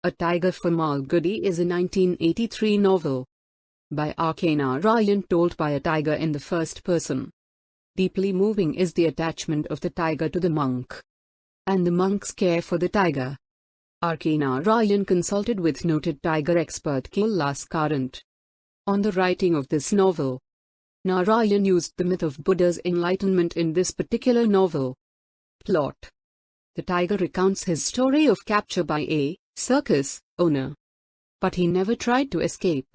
A Tiger for Malgudi is a 1983 novel by R.K.Narayan told by a tiger in the first person. Deeply moving is the attachment of the tiger to the monk, and the monk's care for the tiger. R.K.Narayan consulted with noted tiger expert Kailas Karant on the writing of this novel. Narayan used the myth of Buddha's enlightenment in this particular novel. Plot: the tiger recounts his story of capture by a circus owner. But he never tried to escape.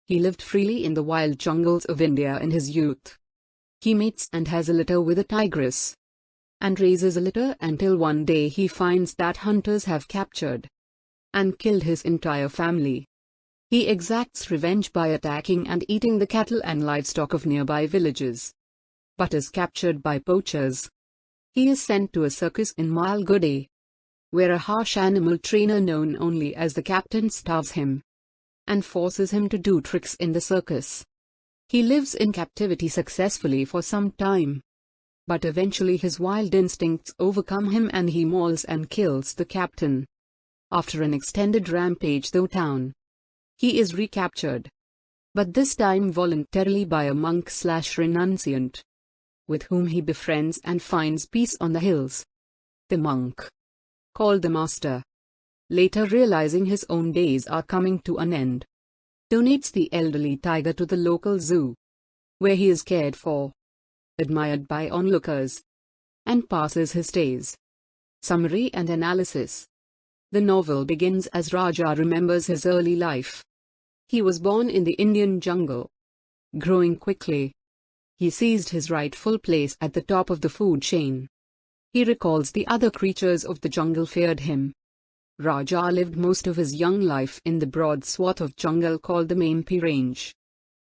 He lived freely in the wild jungles of India in his youth. He mates and has a litter with a tigress, and raises a litter until one day he finds that hunters have captured and killed his entire family. He exacts revenge by attacking and eating the cattle and livestock of nearby villages, but is captured by poachers. He is sent to a circus in Malgudi, where a harsh animal trainer known only as the captain starves him and forces him to do tricks in the circus. He lives in captivity successfully for some time, but eventually his wild instincts overcome him and he mauls and kills the captain. After an extended rampage through town, he is recaptured, but this time voluntarily by a monk/renunciant, with whom he befriends and finds peace on the hills. The monk, called the Master, later realizing his own days are coming to an end, donates the elderly tiger to the local zoo, where he is cared for, admired by onlookers, and passes his days. Summary and analysis. The novel begins as Raja remembers his early life. He was born in the Indian jungle. Growing quickly, he seized his rightful place at the top of the food chain. He recalls the other creatures of the jungle feared him. Raja lived most of his young life in the broad swath of jungle called the Mampi Range.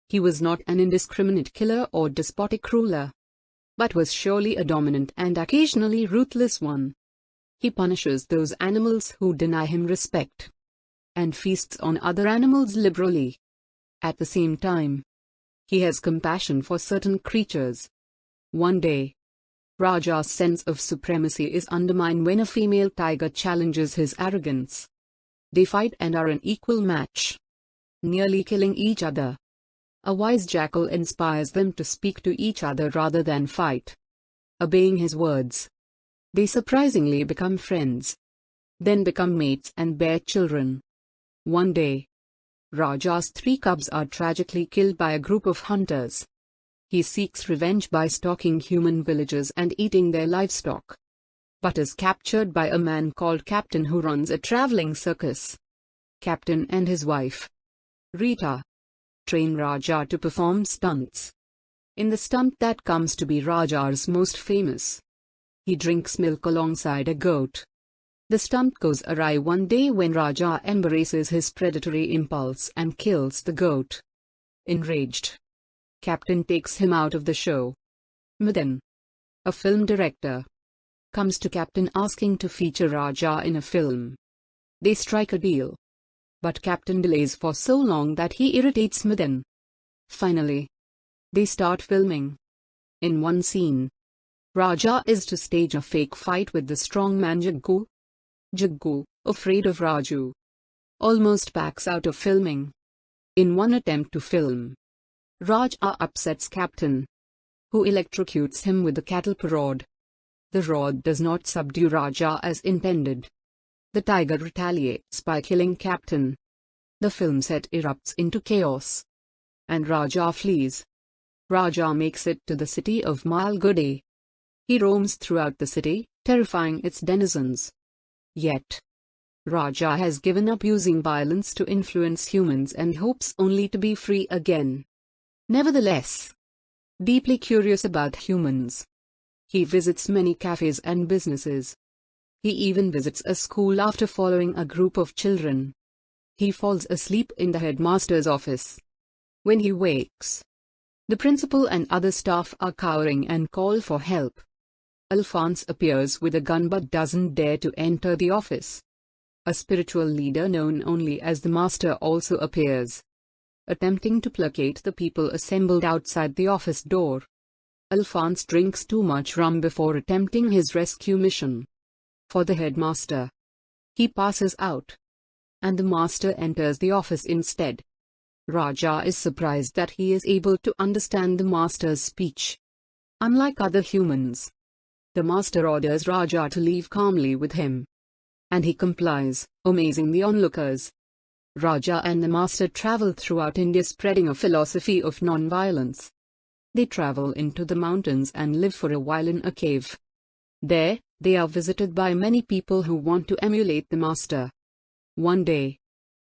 He was not an indiscriminate killer or despotic ruler, but was surely a dominant and occasionally ruthless one. He punishes those animals who deny him respect, and feasts on other animals liberally. At the same time, he has compassion for certain creatures. One day, Raja's sense of supremacy is undermined when a female tiger challenges his arrogance. They fight and are an equal match, nearly killing each other. A wise jackal inspires them to speak to each other rather than fight. Obeying his words, they surprisingly become friends, then become mates and bear children. One day, Raja's 3 cubs are tragically killed by a group of hunters. He seeks revenge by stalking human villages and eating their livestock, but is captured by a man called Captain who runs a traveling circus. Captain and his wife, Rita, train Raja to perform stunts. In the stunt that comes to be Raja's most famous, he drinks milk alongside a goat. The stunt goes awry one day when Raja embraces his predatory impulse and kills the goat. Enraged, Captain takes him out of the show. Madan, a film director, comes to Captain asking to feature Raja in a film. They strike a deal, but Captain delays for so long that he irritates Madan. Finally, they start filming. In one scene, Raja is to stage a fake fight with the strongman Jaggu. Jaggu, afraid of Raju, almost backs out of filming. In one attempt to film, Raja upsets Captain, who electrocutes him with the cattle rod. The rod does not subdue Raja as intended. The tiger retaliates by killing Captain. The film set erupts into chaos, and Raja flees. Raja makes it to the city of Malgudi. He roams throughout the city, terrifying its denizens. Yet, Raja has given up using violence to influence humans and hopes only to be free again. Nevertheless, deeply curious about humans, he visits many cafes and businesses. He even visits a school after following a group of children. He falls asleep in the headmaster's office. When he wakes, the principal and other staff are cowering and call for help. Alphonse appears with a gun but doesn't dare to enter the office. A spiritual leader known only as the Master also appears, attempting to placate the people assembled outside the office door. Alphonse drinks too much rum before attempting his rescue mission. For the headmaster, he passes out. and the master enters the office instead. Raja is surprised that he is able to understand the master's speech. Unlike other humans, the master orders Raja to leave calmly with him. And he complies, amazing the onlookers. Raja and the master travel throughout India spreading a philosophy of non-violence. They travel into the mountains and live for a while in a cave. There, they are visited by many people who want to emulate the master. One day,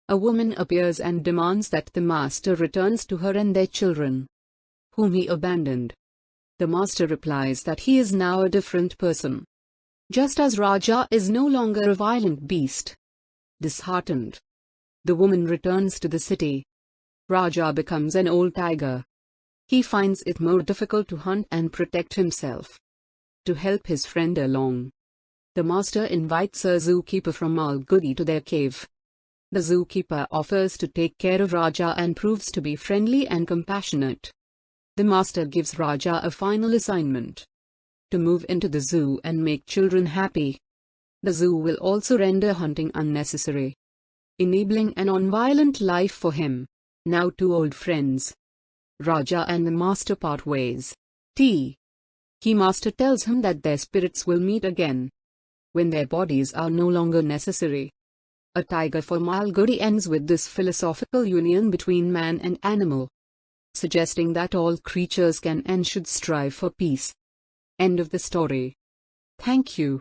a woman appears and demands that the master returns to her and their children, whom he abandoned. The master replies that he is now a different person. Just as Raja is no longer a violent beast. Disheartened, the woman returns to the city. Raja becomes an old tiger. He finds it more difficult to hunt and protect himself. To help his friend along, the master invites a zookeeper from Malgudi to their cave. The zookeeper offers to take care of Raja and proves to be friendly and compassionate. The master gives Raja a final assignment: to move into the zoo and make children happy. The zoo will also render hunting unnecessary, enabling a non-violent life for him. Now two old friends, Raja and the master, part ways. Master tells him that their spirits will meet again when their bodies are no longer necessary. A tiger for Malgudi ends with this philosophical union between man and animal, suggesting that all creatures can and should strive for peace. End of the story. Thank you.